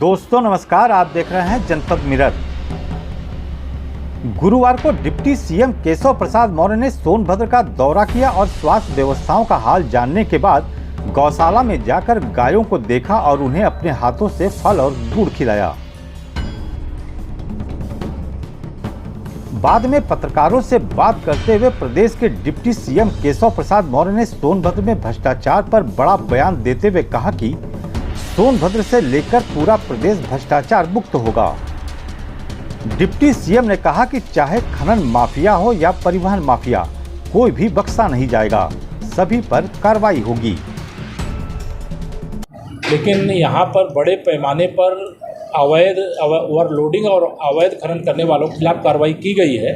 दोस्तों नमस्कार, आप देख रहे हैं जनपद मिरर। गुरुवार को डिप्टी सीएम केशव प्रसाद मौर्य ने सोनभद्र का दौरा किया और स्वास्थ्य व्यवस्थाओं का हाल जानने के बाद गौशाला में जाकर गायों को देखा और उन्हें अपने हाथों से फल और गुड़ खिलाया। बाद में पत्रकारों से बात करते हुए प्रदेश के डिप्टी सीएम केशव प्रसाद मौर्य ने सोनभद्र में भ्रष्टाचार पर बड़ा बयान देते हुए कहा कि सोनभद्र से लेकर पूरा प्रदेश भ्रष्टाचार मुक्त होगा। डिप्टी सीएम ने कहा कि चाहे खनन माफिया हो या परिवहन माफिया, कोई भी बख्शा नहीं जाएगा, सभी पर कार्रवाई होगी। लेकिन यहाँ पर बड़े पैमाने पर अवैध ओवरलोडिंग और अवैध खनन करने वालों के खिलाफ कार्रवाई की गई है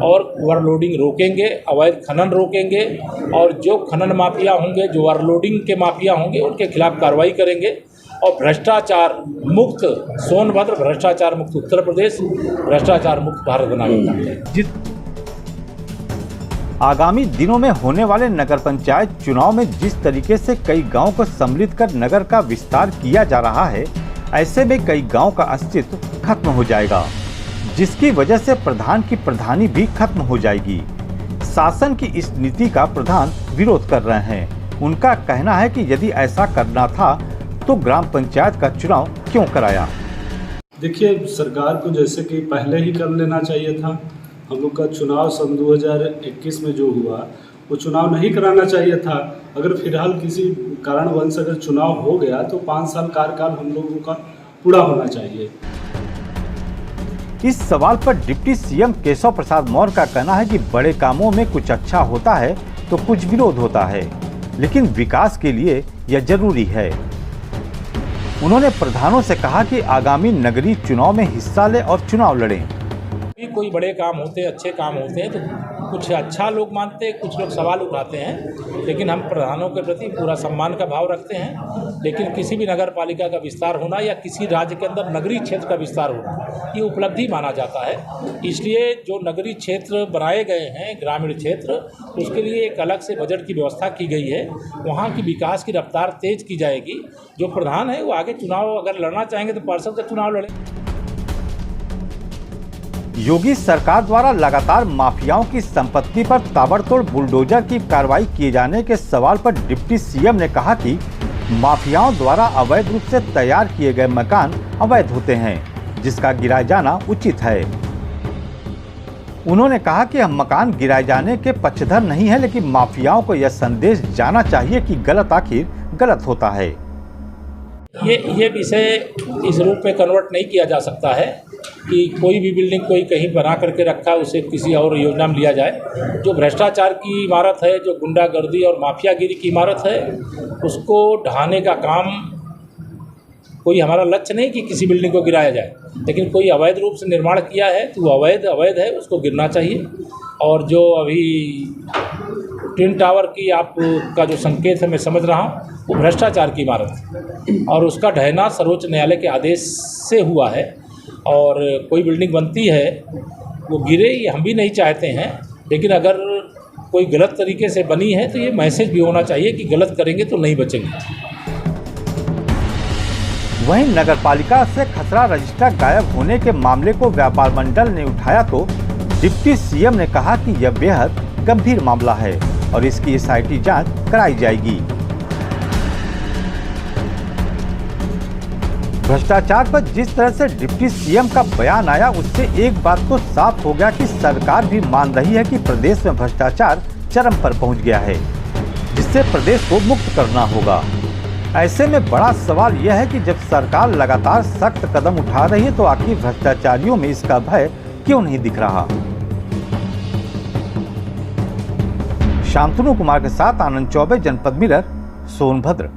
और ओवरलोडिंग रोकेंगे, अवैध खनन रोकेंगे और जो खनन माफिया होंगे, जो ओवरलोडिंग के माफिया होंगे, उनके खिलाफ कार्रवाई करेंगे और भ्रष्टाचार मुक्त सोनभद्र, भ्रष्टाचार मुक्त उत्तर प्रदेश, भ्रष्टाचार मुक्त भारत बनाएंगे। आगामी दिनों में होने वाले नगर पंचायत चुनाव में जिस तरीके से कई गांवों को सम्मिलित कर नगर का विस्तार किया जा रहा है, ऐसे में कई गांवों का अस्तित्व खत्म हो जाएगा, जिसकी वजह से प्रधान की प्रधानी भी खत्म हो जाएगी। शासन की इस नीति का प्रधान विरोध कर रहे हैं। उनका कहना है कि यदि ऐसा करना था तो ग्राम पंचायत का चुनाव क्यों कराया। देखिए, सरकार को जैसे कि पहले ही कर लेना चाहिए था। हम लोग का चुनाव सन 2021 में जो हुआ वो चुनाव नहीं कराना चाहिए था। अगर फिलहाल किसी कारणवश अगर चुनाव हो गया तो 5 साल कार्यकाल हम लोगों का पूरा होना चाहिए। इस सवाल पर डिप्टी सीएम केशव प्रसाद मौर्य का कहना है कि बड़े कामों में कुछ अच्छा होता है तो कुछ विरोध होता है, लेकिन विकास के लिए यह जरूरी है। उन्होंने प्रधानों से कहा कि आगामी नगरीय चुनाव में हिस्सा लें और चुनाव लड़ें। कोई बड़े काम होते हैं, अच्छे काम होते हैं तो कुछ अच्छा लोग मानते हैं, कुछ लोग सवाल उठाते हैं, लेकिन हम प्रधानों के प्रति पूरा सम्मान का भाव रखते हैं। लेकिन किसी भी नगर पालिका का विस्तार होना या किसी राज्य के अंदर नगरीय क्षेत्र का विस्तार होना, ये उपलब्धि माना जाता है। इसलिए जो नगरीय क्षेत्र बनाए गए हैं, ग्रामीण क्षेत्र, उसके लिए एक अलग से बजट की व्यवस्था की गई है। वहाँ की विकास की रफ्तार तेज की जाएगी। जो प्रधान है वो आगे चुनाव अगर लड़ना चाहेंगे तो पार्षद का चुनाव लड़ें। योगी सरकार द्वारा लगातार माफियाओं की संपत्ति पर ताबड़तोड़ बुलडोजर की कार्रवाई किए जाने के सवाल पर डिप्टी सीएम ने कहा कि माफियाओं द्वारा अवैध रूप से तैयार किए गए मकान अवैध होते हैं, जिसका गिराया जाना उचित है। उन्होंने कहा कि हम मकान गिराए जाने के पक्षधर नहीं है, लेकिन माफियाओं को यह संदेश जाना चाहिए कि गलत आखिर गलत होता है। ये विषय इस रूप में कन्वर्ट नहीं किया जा सकता है कि कोई भी बिल्डिंग कोई कहीं बना करके रखा उसे किसी और योजना में लिया जाए। जो भ्रष्टाचार की इमारत है, जो गुंडागर्दी और माफियागिरी की इमारत है, उसको ढहाने का काम कोई हमारा लक्ष्य नहीं कि किसी बिल्डिंग को गिराया जाए, लेकिन कोई अवैध रूप से निर्माण किया है तो वो अवैध है, उसको गिरना चाहिए। और जो अभी ट्विन टावर की आपका जो संकेत है, मैं समझ रहा हूँ, वो भ्रष्टाचार की इमारत है और उसका ढहना सर्वोच्च न्यायालय के आदेश से हुआ है। और कोई बिल्डिंग बनती है वो गिरे, ये हम भी नहीं चाहते हैं, लेकिन अगर कोई गलत तरीके से बनी है तो ये मैसेज भी होना चाहिए कि गलत करेंगे तो नहीं बचेंगे। वहीं नगरपालिका से खसरा रजिस्टर गायब होने के मामले को व्यापार मंडल ने उठाया तो डिप्टी सीएम ने कहा कि यह बेहद गंभीर मामला है और इसकी SIT जांच कराई जाएगी। भ्रष्टाचार पर जिस तरह से डिप्टी सीएम का बयान आया, उससे एक बात तो साफ हो गया कि सरकार भी मान रही है कि प्रदेश में भ्रष्टाचार चरम पर पहुंच गया है, जिससे प्रदेश को मुक्त करना होगा। ऐसे में बड़ा सवाल यह है कि जब सरकार लगातार सख्त कदम उठा रही है तो आखिर भ्रष्टाचारियों में इसका भय क्यों नहीं दिख रहा। शांतनु कुमार के साथ आनंद चौबे, जनपद मिरर, सोनभद्र।